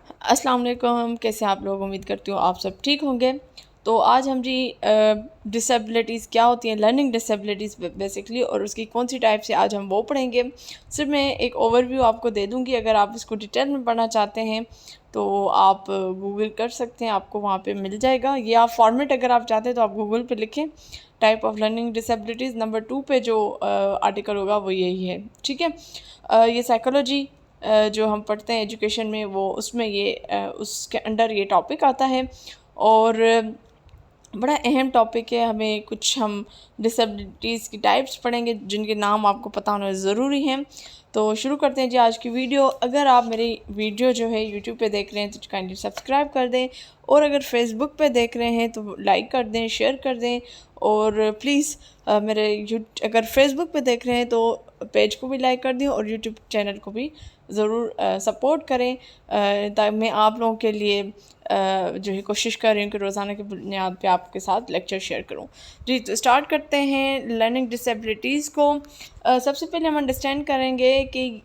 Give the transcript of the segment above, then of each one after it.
अस्सलाम वालेकुम, कैसे आप लोग? उम्मीद करती हूँ आप सब ठीक होंगे। तो आज हम जी डिसेबिलिटीज़ क्या होती हैं, लर्निंग डिसेबिलिटीज़ बेसिकली, और उसकी कौन सी टाइप से आज हम वो पढ़ेंगे। सिर्फ मैं एक ओवरव्यू आपको दे दूँगी, अगर आप इसको डिटेल में पढ़ना चाहते हैं तो आप गूगल कर सकते हैं, आपको वहाँ पे मिल जाएगा। ये आप फॉर्मेट अगर आप चाहते हैं तो आप गूगल पे लिखें type of learning disabilities, number 2 पे जो आर्टिकल होगा वो यही है, ठीक है। ये साइकोलॉजी जो हम पढ़ते हैं एजुकेशन में, वो उसमें ये उसके अंडर ये टॉपिक आता है। और बड़ा अहम टॉपिक है। हमें कुछ हम डिसेबिलिटीज़ की टाइप्स पढ़ेंगे जिनके नाम आपको पता होना ज़रूरी हैं। तो शुरू करते हैं जी आज की वीडियो। अगर आप मेरी वीडियो जो है यूट्यूब पे देख रहे हैं तो काइंडली सब्सक्राइब कर दें, और अगर फेसबुक पे देख रहे हैं तो लाइक कर दें, शेयर कर दें, और प्लीज़ अगर फेसबुक पे देख रहे हैं तो पेज को भी लाइक कर दें और यूट्यूब चैनल को भी ज़रूर सपोर्ट करें, ताकि मैं आप लोगों के लिए जो है कोशिश कर रही हूँ कि रोज़ाना की बुनियाद पे आपके साथ लेक्चर शेयर करूँ। जी, तो स्टार्ट करते हैं लर्निंग डिसेबिलिटीज़ को। सबसे पहले हम अंडरस्टैंड करेंगे कि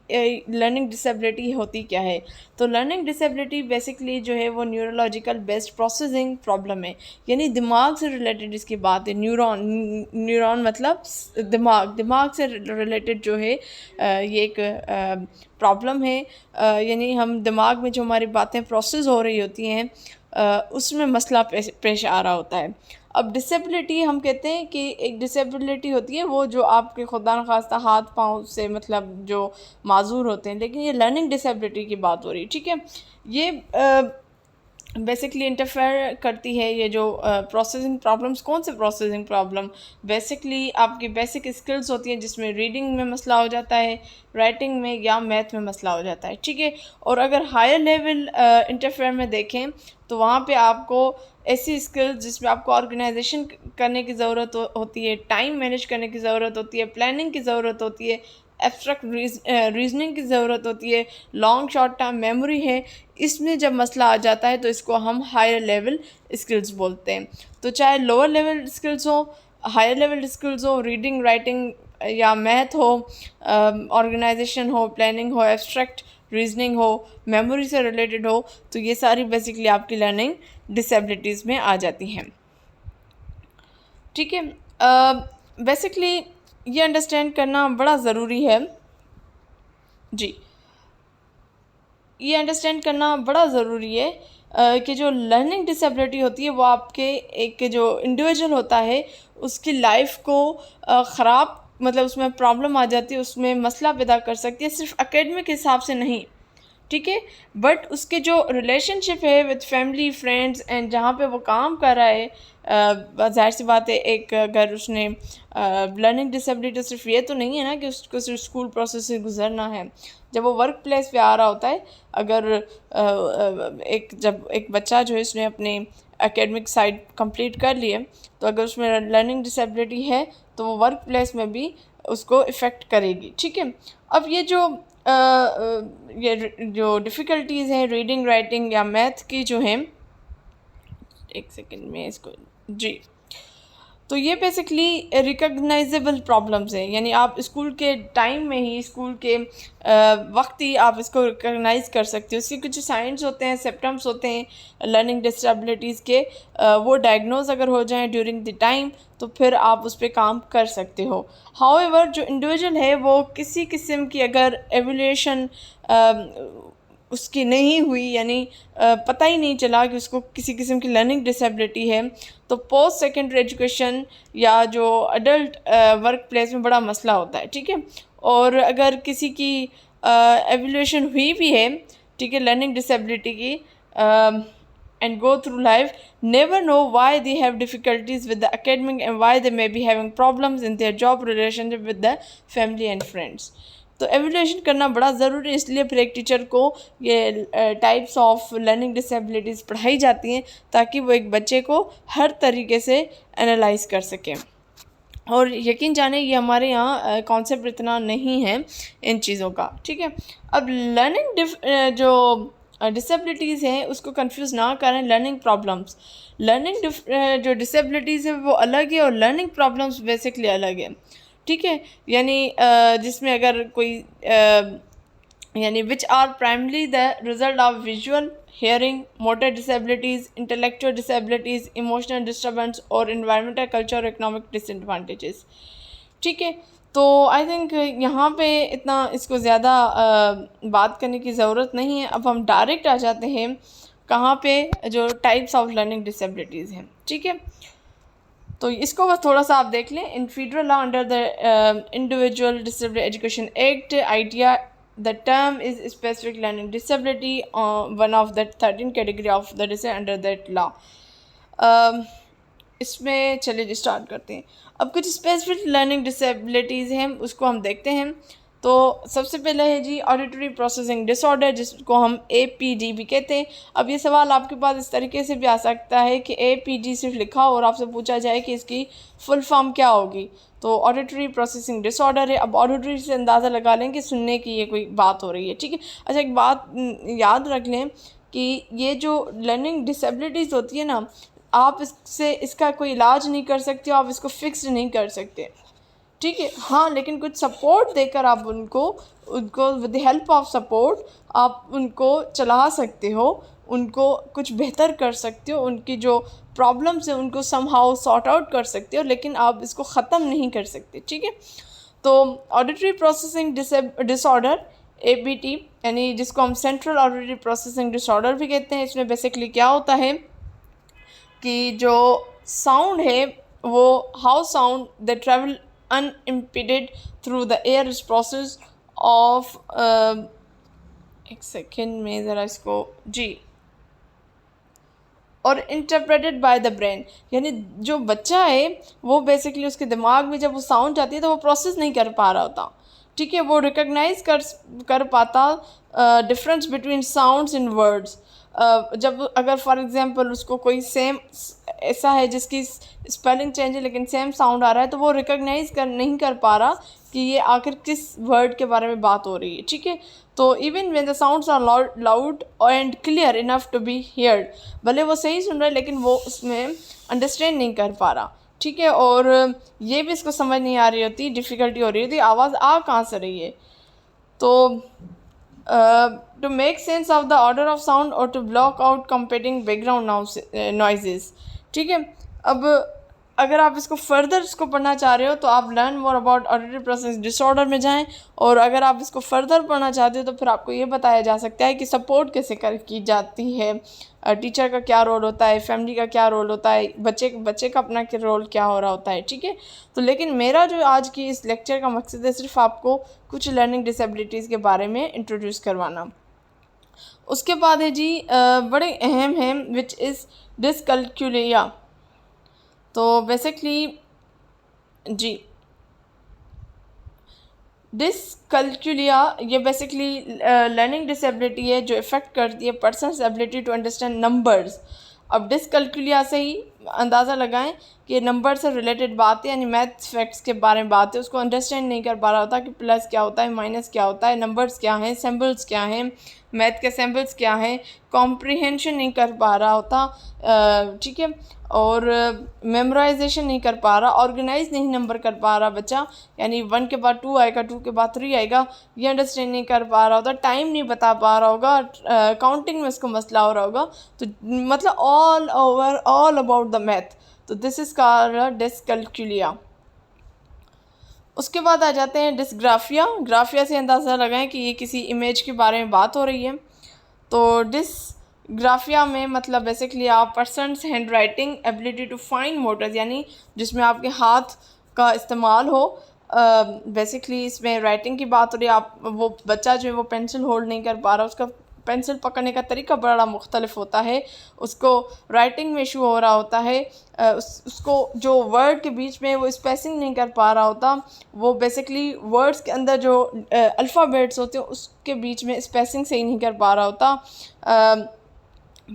लर्निंग डिसेबिलिटी होती क्या है। तो लर्निंग डिसेबिलिटी बेसिकली जो है वो न्यूरोलॉजिकल बेस्ड प्रोसेसिंग प्रॉब्लम है, यानी दिमाग से रिलेटेड इसकी बात है। न्यूरॉन मतलब दिमाग से रिलेटेड जो है ये एक प्रॉब्लम है। यानी हम दिमाग में जो हमारी बातें प्रोसेस हो रही होती हैं उसमें मसला पेश आ रहा होता है। अब डिसेबिलिटी हम कहते हैं कि एक डिसेबिलिटी होती है वो जो आपके खुदा न खास्ता हाथ पाँव से मतलब जो माजूर होते हैं, लेकिन ये लर्निंग डिसेबिलिटी की बात हो रही है, ठीक है। ये बेसिकली इंटरफेयर करती है ये जो प्रोसेसिंग प्रॉब्लम्स। कौन से प्रोसेसिंग प्रॉब्लम? बेसिकली आपकी बेसिक स्किल्स होती हैं जिसमें रीडिंग में मसला हो जाता है, राइटिंग में या मैथ में मसला हो जाता है, ठीक है। और अगर हायर लेवल इंटरफेयर में देखें तो वहाँ पे आपको ऐसी स्किल्स जिसमें आपको ऑर्गेनाइजेशन करने की ज़रूरत होती है, टाइम मैनेज करने की ज़रूरत होती है, प्लानिंग की ज़रूरत होती है, एब्स्ट्रैक्ट रीजनिंग की ज़रूरत होती है, लॉन्ग शॉर्ट टर्म मेमोरी है। इसमें जब मसला आ जाता है तो इसको हम हायर लेवल स्किल्स बोलते हैं। तो चाहे लोअर लेवल स्किल्स हो, हायर लेवल स्किल्स हो, रीडिंग राइटिंग या मैथ हो, ऑर्गेनाइजेशन हो, प्लानिंग हो, एब्स्ट्रैक्ट रीजनिंग हो, मेमोरी से रिलेटेड हो, तो ये सारी बेसिकली आपकी लर्निंग डिसेबिलिटीज़ में आ जाती हैं, ठीक है। बेसिकली ये अंडरस्टैंड करना बड़ा ज़रूरी है। जी, ये अंडरस्टैंड करना बड़ा ज़रूरी है कि जो लर्निंग डिसेबिलिटी होती है वो आपके एक जो इंडिविजुअल होता है उसकी लाइफ को ख़राब मतलब उसमें प्रॉब्लम आ जाती है, उसमें मसला पैदा कर सकती है, सिर्फ एकेडमिक हिसाब से नहीं, ठीक है। बट उसके जो रिलेशनशिप है विद फैमिली फ्रेंड्स एंड जहाँ पे वो काम कर रहा है, ज़ाहिर सी बात है एक अगर उसने लर्निंग डिसेबिलिटी सिर्फ ये तो नहीं है ना कि उसको सिर्फ स्कूल प्रोसेस से गुजरना है। जब वो वर्क प्लेस पे आ रहा होता है, अगर जब एक बच्चा जो है उसने अपने एकेडमिक साइड कंप्लीट कर लिए, तो अगर उसमें लर्निंग डिसेबिलिटी है तो वो वर्क प्लेस में भी उसको इफ़ेक्ट करेगी, ठीक है। अब ये जो डिफ़िकल्टीज़ हैं रीडिंग राइटिंग या मैथ की जो हैं, एक सेकंड में इसको, जी, तो ये बेसिकली रिकग्नाइजेबल प्रॉब्लम्स हैं, यानी आप स्कूल के टाइम में ही स्कूल के वक्त ही आप इसको रिकग्नाइज कर सकते हो। इसके कुछ साइंस होते हैं, सिम्टम्स होते हैं लर्निंग डिसेबिलिटीज़ के, वो डायग्नोज अगर हो जाएं ड्यूरिंग द टाइम तो फिर आप उस पर काम कर सकते हो। हाउएवर जो इंडिविजुअल है वो किसी किस्म की अगर एवोल्यूशन उसकी नहीं हुई, यानी पता ही नहीं चला कि उसको किसी किस्म की लर्निंग डिसेबिलिटी है, तो पोस्ट सेकेंडरी एजुकेशन या जो अडल्ट वर्क प्लेस में बड़ा मसला होता है, ठीक है। और अगर किसी की एवोल्यूशन हुई भी है, ठीक है, लर्निंग डिसेबिलिटी की, and go through life never know why they have difficulties with the academic and why they may be having problems in their job relationship with the family and friends। तो evolution करना बड़ा ज़रूरी है, इसलिए फिर एक teacher को ये टाइप्स ऑफ लर्निंग डिसेबिलिटीज़ पढ़ाई जाती हैं ताकि वो एक बच्चे को हर तरीके से एनालाइज कर सकें। और यकीन जाने ये हमारे यहाँ कॉन्सेप्ट इतना नहीं है इन चीज़ों का, ठीक है। अब लर्निंग जो डिसेबिलिटीज़ हैं उसको कंफ्यूज ना करें लर्निंग प्रॉब्लम्स। जो डिसेबिलिटीज़ है वो अलग है और लर्निंग प्रॉब्लम्स बेसिकली अलग है, ठीक है। यानी जिसमें अगर कोई यानी which are primarily the result of visual, hearing, motor disabilities, intellectual disabilities, emotional disturbance और इन्वायरमेंटल, कल्चर और इकोनॉमिक डिसएडवांटेजेस। ठीक है, तो आई थिंक यहाँ पे इतना इसको ज़्यादा बात करने की ज़रूरत नहीं है। अब हम डायरेक्ट आ जाते हैं कहाँ पे, जो टाइप्स ऑफ लर्निंग डिसेबिलिटीज़ हैं। ठीक है, तो इसको बस थोड़ा सा आप देख लें। इन federal law under the individual disability education act idea the term is specific learning disability, one of the 13 category of the disability under that law. इसमें चलिए स्टार्ट करते हैं। अब कुछ स्पेसिफिक लर्निंग डिसेबिलिटीज़ हैं, उसको हम देखते हैं। तो सबसे पहले है जी ऑडिटरी प्रोसेसिंग डिसऑर्डर, जिसको हम APD भी कहते हैं। अब ये सवाल आपके पास इस तरीके से भी आ सकता है कि APD सिर्फ लिखा और आपसे पूछा जाए कि इसकी फुल फॉर्म क्या होगी। तो ऑडिटरी प्रोसेसिंग डिसऑर्डर है। अब ऑडिटरी से अंदाज़ा लगा लें कि सुनने की ये कोई बात हो रही है। ठीक है, अच्छा एक बात याद रख लें कि ये जो लर्निंग डिसेबिलिटीज़ होती है ना, आप इसका कोई इलाज नहीं कर सकते हो, आप इसको फिक्स नहीं कर सकते। ठीक है, हाँ, लेकिन कुछ सपोर्ट देकर आप उनको with the help of support आप उनको चला सकते हो, उनको कुछ बेहतर कर सकते हो, उनकी जो प्रॉब्लम्स हैं उनको समहाउ सॉर्ट आउट कर सकते हो, लेकिन आप इसको ख़त्म नहीं कर सकते। ठीक है, तो ऑडिटरी प्रोसेसिंग डिसऑर्डर APT, यानी जिसको हम सेंट्रल ऑडिटरी प्रोसेसिंग डिसऑर्डर भी कहते हैं, इसमें बेसिकली क्या होता है कि जो साउंड है वो how sound the travel unimpeded through the air is process of, एक सेकेंड में ज़रा इसको जी, और इंटरप्रेटेड बाय द ब्रेन, यानी जो बच्चा है वो बेसिकली उसके दिमाग में जब वो साउंड जाती है तो वो प्रोसेस नहीं कर पा रहा होता। ठीक है, वो रिकग्नाइज कर पाता डिफरेंस बिटवीन साउंड्स इन वर्ड्स। जब अगर फॉर एग्जांपल उसको कोई सेम ऐसा है जिसकी स्पेलिंग चेंज है लेकिन सेम साउंड आ रहा है, तो वो रिकग्नाइज नहीं कर पा रहा कि ये आखिर किस वर्ड के बारे में बात हो रही है। ठीक है, तो even when the sounds are loud and clear enough to be heard, भले वो सही सुन रहा है लेकिन वो उसमें अंडरस्टैंड नहीं कर पा रहा। ठीक है, और ये भी इसको समझ नहीं आ रही होती, डिफ़िकल्टी हो रही होती आवाज़ आ कहाँ से रही है। तो to make sense of the order of sound और to block out competing background noises. ठीक है, अब अगर आप इसको फर्दर इसको पढ़ना चाह रहे हो तो आप learn more about auditory process disorder में जाएं, और अगर आप इसको फर्दर पढ़ना चाहते हो तो फिर आपको ये बताया जा सकता है कि सपोर्ट कैसे की जाती है, टीचर का क्या रोल होता है, फैमिली का क्या रोल होता है, बच्चे का अपना क्या रोल क्या हो रहा होता है। ठीक है, तो लेकिन मेरा जो आज की इस लेक्चर का मकसद है सिर्फ आपको कुछ लर्निंग डिसेबिलिटीज़ के बारे में इंट्रोड्यूस करवाना। उसके बाद है जी बड़े अहम है विच इज़ डिसकैल्कुलिया। तो बेसिकली जी डिसकैल्कुलिया ये बेसिकली लर्निंग डिसेबिलिटी है जो इफ़ेक्ट करती है person's ability to understand numbers. अब डिसकैल्कुलिया से ही अंदाज़ा लगाएं कि नंबर से रिलेटेड बातें यानी मैथ्स फैक्ट्स के बारे में बातें उसको अंडरस्टैंड नहीं कर पा रहा होता कि प्लस क्या होता है, माइनस क्या होता है, नंबर्स क्या हैं, सिंबल्स क्या हैं, मैथ के सिंबल्स क्या हैं, कॉम्प्रिहेंशन नहीं कर पा रहा होता। ठीक है, और मेमोराइजेशन नहीं कर पा रहा, ऑर्गेनाइज नहीं नंबर कर पा रहा बच्चा, यानी 1 के बाद 2 आएगा, 2 के बाद 3 आएगा, ये अंडरस्टैंड नहीं कर पा रहा होता, टाइम नहीं बता पा रहा होगा, काउंटिंग में इसको मसला हो रहा होगा। तो मतलब ऑल अबाउट द मैथ। तो दिस इज़ कॉल्ड डिसकैल्कुलिया। उसके बाद आ जाते हैं डिसग्राफिया। ग्राफिया से अंदाज़ा लगाएं कि ये किसी इमेज के बारे में बात हो रही है। तो डिसग्राफिया में मतलब बेसिकली आप person's handwriting ability to fine motors, यानी जिसमें आपके हाथ का इस्तेमाल हो। बेसिकली इसमें राइटिंग की बात हो रही है। आप वो बच्चा जो है वो पेंसिल होल्ड नहीं कर पा रहा, उसका पेंसिल पकड़ने का तरीका बड़ा मुख्तलिफ होता है, उसको राइटिंग में इशू हो रहा होता है, उसको जो वर्ड के बीच में वो स्पेसिंग नहीं कर पा रहा होता, वो बेसिकली वर्ड्स के अंदर जो अल्फ़ाबेट्स होते हैं उसके बीच में स्पेसिंग सही नहीं कर पा रहा होता,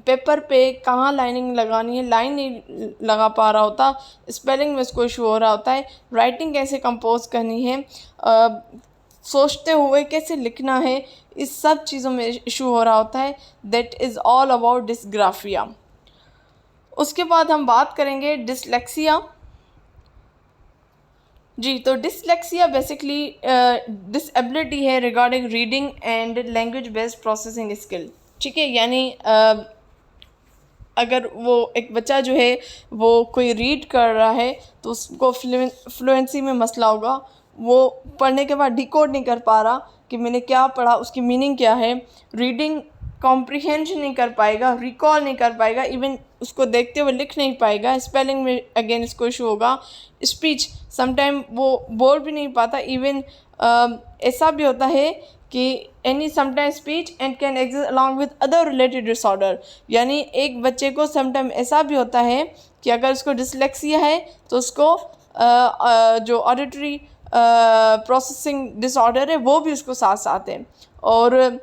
पेपर पे कहाँ लाइनिंग लगानी है लाइन नहीं लगा पा रहा होता, स्पेलिंग में इसको इशू हो रहा होता है, राइटिंग कैसे कंपोज करनी है, सोचते हुए कैसे लिखना है, इस सब चीज़ों में इशू हो रहा होता है। That is all about dysgraphia. उसके बाद हम बात करेंगे डिसलेक्सिया। जी, तो डिसलेक्सिया बेसिकली डिसेबिलिटी है regarding reading and language based processing skill. ठीक है, यानी अगर वो एक बच्चा जो है वो कोई रीड कर रहा है तो उसको फ्लुएंसी में मसला होगा, वो पढ़ने के बाद डिकोड नहीं कर पा रहा कि मैंने क्या पढ़ा, उसकी मीनिंग क्या है। रीडिंग कॉम्प्रिहेंशन नहीं कर पाएगा, रिकॉल नहीं कर पाएगा, इवन उसको देखते हुए लिख नहीं पाएगा। स्पेलिंग में अगेन इसको इशू होगा। स्पीच समटाइम वो बोल भी नहीं पाता। इवन ऐसा भी होता है कि any sometime speech and can exist along with other related disorder. यानी एक बच्चे को समटाइम ऐसा भी होता है कि अगर उसको डिसलेक्सिया है तो उसको जो ऑडिटरी प्रोसेसिंग डिसऑर्डर है वो भी उसको साथ साथ है, और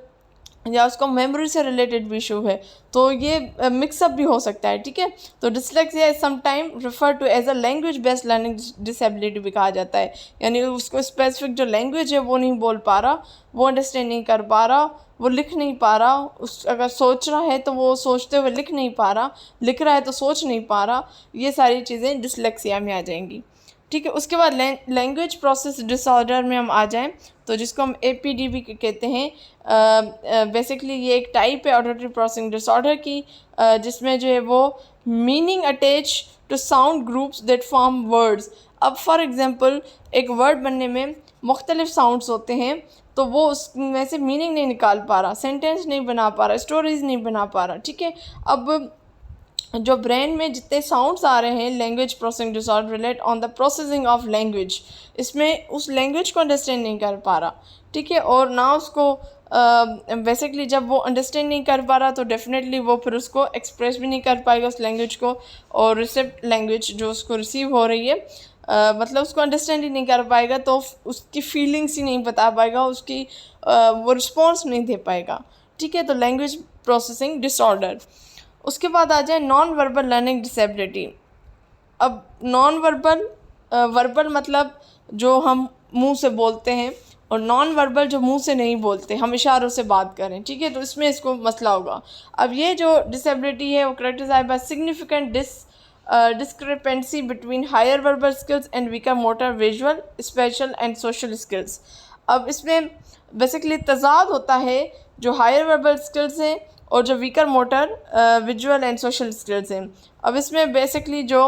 या उसको मेमोरी से रिलेटेड भी इशू है, तो ये मिक्सअप भी हो सकता है। ठीक है, तो dyslexia is sometime refer to as a language based learning disability भी कहा जाता है। यानी उसको स्पेसिफिक जो लैंग्वेज है वो नहीं बोल पा रहा, वो अंडरस्टैंड नहीं कर पा रहा, वो लिख नहीं पा रहा, उस अगर सोच रहा है तो वो सोचते हुए लिख नहीं पा रहा, लिख रहा है तो सोच नहीं पा रहा। ये सारी चीज़ें डिसलेक्सिया में आ जाएंगी। ठीक है, उसके बाद लैंग्वेज प्रोसेस डिसऑर्डर में हम आ जाएं तो जिसको हम APD कहते हैं। बेसिकली ये एक टाइप है ऑडिटरी प्रोसेसिंग डिसऑर्डर की, जिसमें जो है वो meaning attach to sound groups that form words. अब फॉर एग्जांपल एक वर्ड बनने में मुख्तलिफ साउंड्स होते हैं, तो वो उसमें से मीनिंग नहीं निकाल पा रहा, सेंटेंस नहीं बना पा रहा, स्टोरीज नहीं बना पा रहा। ठीक है, अब जो ब्रेन में जितने साउंड्स आ रहे हैं language processing disorder relate on the processing of language, इसमें उस लैंग्वेज को अंडरस्टैंड नहीं कर पा रहा। ठीक है, और ना उसको बेसिकली जब वो अंडरस्टैंड नहीं कर पा रहा तो डेफिनेटली वो फिर उसको एक्सप्रेस भी नहीं कर पाएगा उस लैंग्वेज को, और रिसिप्ट लैंग्वेज जो उसको रिसीव हो रही है मतलब उसको अंडरस्टैंड ही नहीं कर पाएगा, तो उसकी फीलिंग्स ही नहीं बता पाएगा, उसकी वो रिस्पॉन्स नहीं दे पाएगा। ठीक है, तो लैंग्वेज प्रोसेसिंग डिसऑर्डर। उसके बाद आ जाए नॉन वर्बल लर्निंग डिसेबिलिटी। अब नॉन वर्बल, वर्बल मतलब जो हम मुंह से बोलते हैं, और नॉन वर्बल जो मुंह से नहीं बोलते, हम इशारों से बात करें। ठीक है, तो इसमें इसको मसला होगा। अब ये जो डिसेबिलिटी है वो characterized by significant discrepancy between higher verbal skills and weaker motor, visual, spatial and social skills। अब इसमें बेसिकली तजाद होता है जो हायर वर्बल स्किल्स हैं और जो weaker motor visual and social skills हैं। अब इसमें बेसिकली जो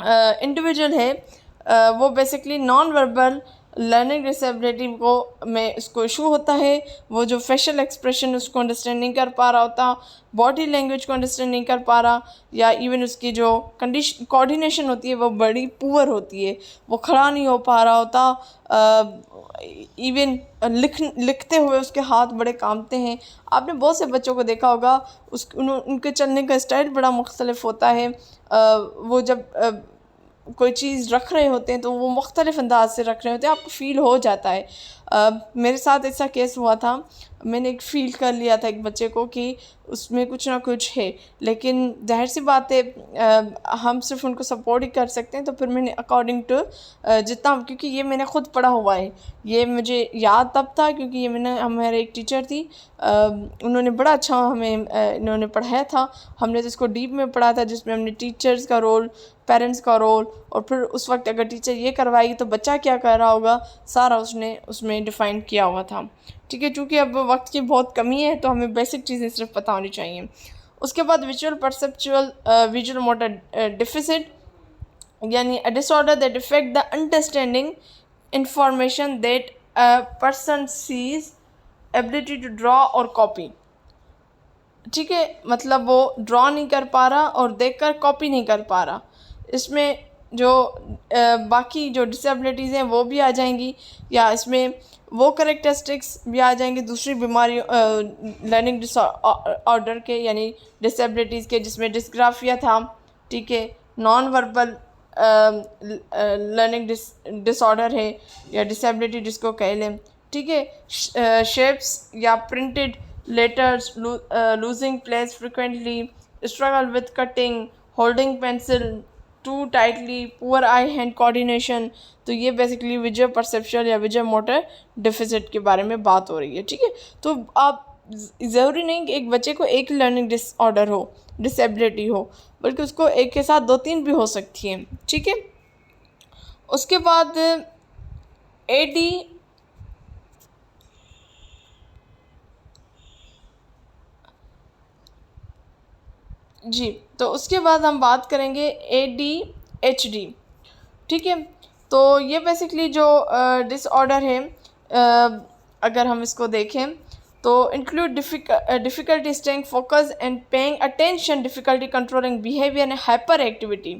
इंडिविजुअल है वो basically non verbal learning disability को में इसको इशू होता है। वो जो फेशियल एक्सप्रेशन उसको अंडरस्टैंड नहीं कर पा रहा होता, बॉडी लैंग्वेज को अंडरस्टैंड नहीं कर पा रहा, या इवन उसकी जो कोऑर्डिनेशन होती है वो बड़ी पुअर होती है, वो खड़ा नहीं हो पा रहा होता। इवन लिखते हुए उसके हाथ बड़े कांपते हैं। आपने बहुत से बच्चों को देखा होगा, उनके चलने का स्टाइल बड़ा मुख्तलिफ होता है। वो जब कोई चीज़ रख रहे होते हैं तो वो मुख्तलिफ अंदाज से रख रहे होते हैं, आपको फ़ील हो जाता है। मेरे साथ ऐसा केस हुआ था, मैंने एक फ़ील कर लिया था एक बच्चे को कि उसमें कुछ ना कुछ है, लेकिन जाहिर सी बात है हम सिर्फ उनको सपोर्ट ही कर सकते हैं। तो फिर मैंने अकॉर्डिंग टू जितना, क्योंकि ये मैंने ख़ुद पढ़ा हुआ है, ये मुझे याद तब था क्योंकि ये हमारे एक टीचर थी, उन्होंने बड़ा अच्छा हमें इन्होंने पढ़ाया था। हमने तो इसको डीप में पढ़ा था, जिसमें हमने टीचर्स का रोल, पेरेंट्स का रोल, और फिर उस वक्त अगर टीचर ये करवाएगी तो बच्चा क्या कर रहा होगा, सारा उसने उसमें डिफ़ाइन किया हुआ था। ठीक है, चूँकि अब वक्त की बहुत कमी है तो हमें बेसिक चीज़ें सिर्फ पता होनी चाहिए। उसके बाद visual perceptual visual motor deficit, यानी a disorder that affect the understanding information that a person sees, ability to draw और कॉपी। ठीक है, मतलब वो ड्रॉ नहीं कर पा रहा और देखकर कॉपी नहीं कर पा रहा। इसमें जो बाकी जो डिसेबिलिटीज़ हैं वो भी आ जाएंगी, या इसमें वो करेक्टरिस्टिक्स भी आ जाएंगे दूसरी बीमारी लर्निंग डिसऑर्डर के, यानी डिसेबिलिटीज़ के, जिसमें डिस्ग्राफिया था। ठीक है, नॉन वर्बल लर्निंग डिसऑर्डर है या डिसेबिलिटी जिसको कह लें। ठीक है, शेप्स या printed letters, losing place frequently, struggle with cutting, holding pencil too tightly, poor eye hand coordination। तो ये बेसिकली विजुअल परसेप्शन या विजुअल मोटर डिफिसिट के बारे में बात हो रही है। ठीक है, तो आप ज़रूरी नहीं कि एक बच्चे को एक लर्निंग डिसऑर्डर हो, डिसेबिलिटी हो, बल्कि उसको एक के साथ 2-3 भी हो सकती हैं। ठीक है, उसके बाद AD जी, तो उसके बाद हम बात करेंगे ADHD। ठीक है, तो ये बेसिकली जो डिसऑर्डर है, अगर हम इसको देखें तो include difficulty staying focus and paying attention, difficulty controlling behaviour and hyper activity.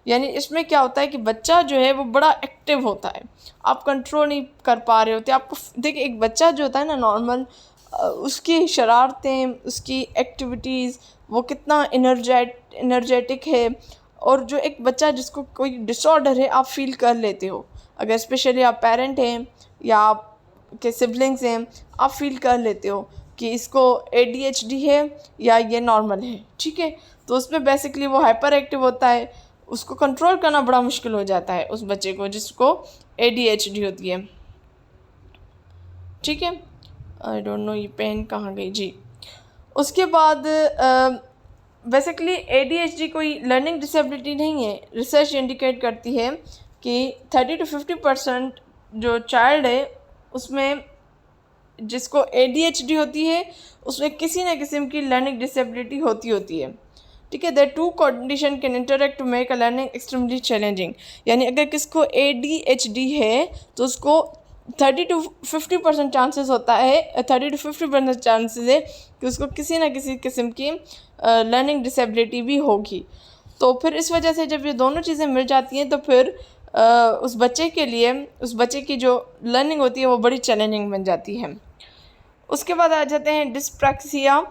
यानी इसमें क्या होता है कि बच्चा जो है वो बड़ा एक्टिव होता है, आप कंट्रोल नहीं कर पा रहे होते। आपको देखिए, एक बच्चा जो होता है ना नॉर्मल, उसकी शरारतें, उसकी एक्टिविटीज़, वो कितना एनर्जेटिक है। और जो एक बच्चा जिसको कोई डिसऑर्डर है, आप फील कर लेते हो, अगर स्पेशली आप पेरेंट हैं या आपके सिबलिंग्स हैं, आप फील कर लेते हो कि इसको ADHD है या ये नॉर्मल है। ठीक है, तो उसमें बेसिकली वो हाइपर एक्टिव होता है, उसको कंट्रोल करना बड़ा मुश्किल हो जाता है उस बच्चे को जिसको ADHD होती है। ठीक है, आई डोंट नो ये पेन कहाँ गई जी। उसके बाद बेसिकली ADHD कोई लर्निंग डिसेबिलिटी नहीं है। रिसर्च इंडिकेट करती है कि 30 to 50% जो चाइल्ड है उसमें जिसको ADHD होती है, उसमें किसी न किस्म की लर्निंग डिसेबिलिटी होती है। ठीक है, the two condition can interact to make a learning extremely challenging. यानी अगर किसको ADHD है तो उसको 30 to 50% चांसेस होता है, 30 to 50% चांसेस है कि उसको किसी न किसी किस्म की लर्निंग डिसेबिलिटी भी होगी। तो फिर इस वजह से जब ये दोनों चीज़ें मिल जाती हैं तो फिर उस बच्चे के लिए, उस बच्चे की जो लर्निंग होती है वो बड़ी चैलेंजिंग बन जाती है। उसके बाद आ जाते हैं डिस्प्रैक्सिया।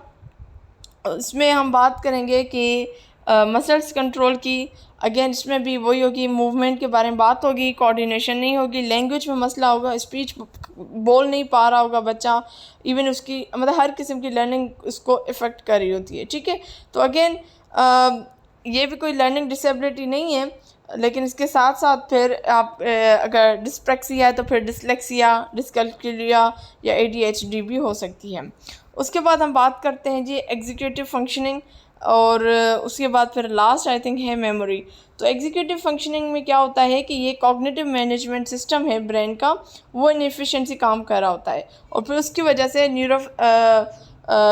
इसमें हम बात करेंगे कि मसल्स कंट्रोल की। अगेन इसमें भी वही होगी, मूवमेंट के बारे में बात होगी, कोऑर्डिनेशन नहीं होगी, लैंग्वेज में मसला होगा, स्पीच बोल नहीं पा रहा होगा बच्चा, इवन उसकी मतलब हर किस्म की लर्निंग उसको इफ़ेक्ट कर रही होती है। ठीक है, तो अगेन ये भी कोई लर्निंग डिसेबिलिटी नहीं है, लेकिन इसके साथ साथ फिर आप अगर डिस्प्रैक्सिया है तो फिर डिसलेक्सिया, डिस्कैल्कुलिया या ADHD भी हो सकती है। उसके बाद हम बात करते हैं जी एग्जीक्यूटिव फंक्शनिंग, और उसके बाद फिर लास्ट आई थिंक है मेमोरी। तो एग्जीक्यूटिव फंक्शनिंग में क्या होता है कि ये कॉग्निटिव मैनेजमेंट सिस्टम है ब्रेन का, वो इनएफिशिएंसी काम कर रहा होता है, और फिर उसकी वजह से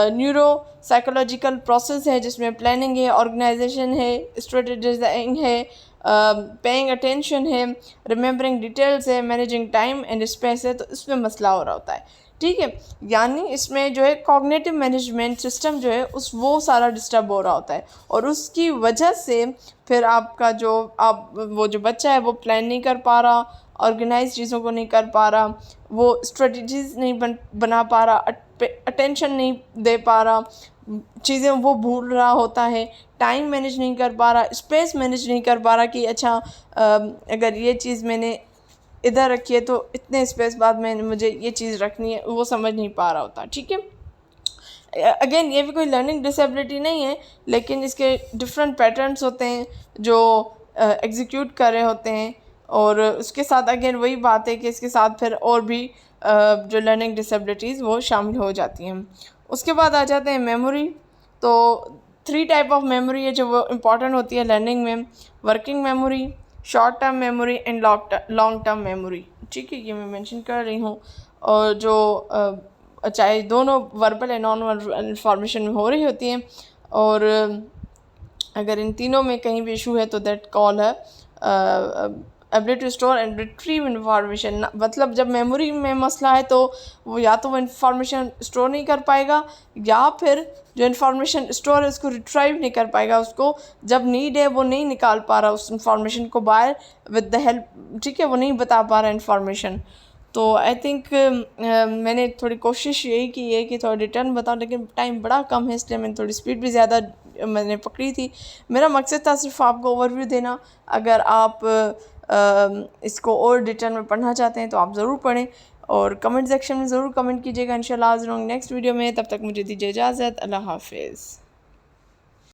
न्यूरो साइकोलॉजिकल प्रोसेस है जिसमें प्लानिंग है, ऑर्गेनाइजेशन है, स्ट्रेटेजाइजिंग है, पेइंग अटेंशन है, रिमेंबरिंग डिटेल्स है, मैनेजिंग टाइम एंड स्पेस है, तो इसमें मसला हो रहा होता है। ठीक है, यानी इसमें जो है कॉग्निटिव मैनेजमेंट सिस्टम जो है वो सारा डिस्टर्ब हो रहा होता है, और उसकी वजह से फिर आपका जो वो जो बच्चा है वो प्लान नहीं कर पा रहा, ऑर्गेनाइज चीज़ों को नहीं कर पा रहा, वो स्ट्रेटजीज नहीं बना पा रहा, अटेंशन नहीं दे पा रहा, चीज़ें वो भूल रहा होता है, टाइम मैनेज नहीं कर पा रहा, स्पेस मैनेज नहीं कर पा रहा कि अच्छा अगर ये चीज़ मैंने इधर रखी है तो इतने स्पेस बाद में मुझे ये चीज़ रखनी है, वो समझ नहीं पा रहा होता। ठीक है, अगेन ये भी कोई लर्निंग डिसेबिलिटी नहीं है, लेकिन इसके डिफरेंट पैटर्न्स होते हैं जो एग्जीक्यूट कर रहे होते हैं, और उसके साथ अगेन वही बात है कि इसके साथ फिर और भी जो लर्निंग डिसेबिलिटीज़ वो शामिल हो जाती हैं। उसके बाद आ जाते हैं मेमोरी। तो 3 टाइप ऑफ मेमोरी है जो वो इम्पॉर्टेंट होती है लर्निंग में, working memory, short term memory and long term memory. ठीक है, ये मैं मेंशन कर रही हूँ, और जो चाहे दोनों verbal and non verbal information में हो रही होती हैं, और अगर इन तीनों में कहीं भी इशू है तो दैट कॉल है ability to store and retrieve information. मतलब जब मेमोरी में मसला है तो वो या तो वो इन्फॉर्मेशन स्टोर नहीं कर पाएगा, या फिर जो इन्फॉर्मेशन स्टोर है उसको रिट्राइव नहीं कर पाएगा, उसको जब नीड है वो नहीं निकाल पा रहा उस इन्फॉर्मेशन को बाहर विद द हेल्प। ठीक है, वो नहीं बता पा रहा इन्फॉर्मेशन। तो आई थिंक मैंने थोड़ी कोशिश यही की है कि थोड़ा रिटर्न बताऊँ, लेकिन टाइम बड़ा कम है इसलिए मैंने थोड़ी स्पीड भी ज़्यादा मैंने पकड़ी थी। मेरा मकसद था सिर्फ आपको ओवरव्यू देना। अगर आप इसको और डिटेल में पढ़ना चाहते हैं तो आप ज़रूर पढ़ें, और कमेंट सेक्शन में ज़रूर कमेंट कीजिएगा। इंशाल्लाह हाज़िर होंगे नेक्स्ट वीडियो में, तब तक मुझे दीजिए इजाज़त। अल्लाह हाफ़िज़।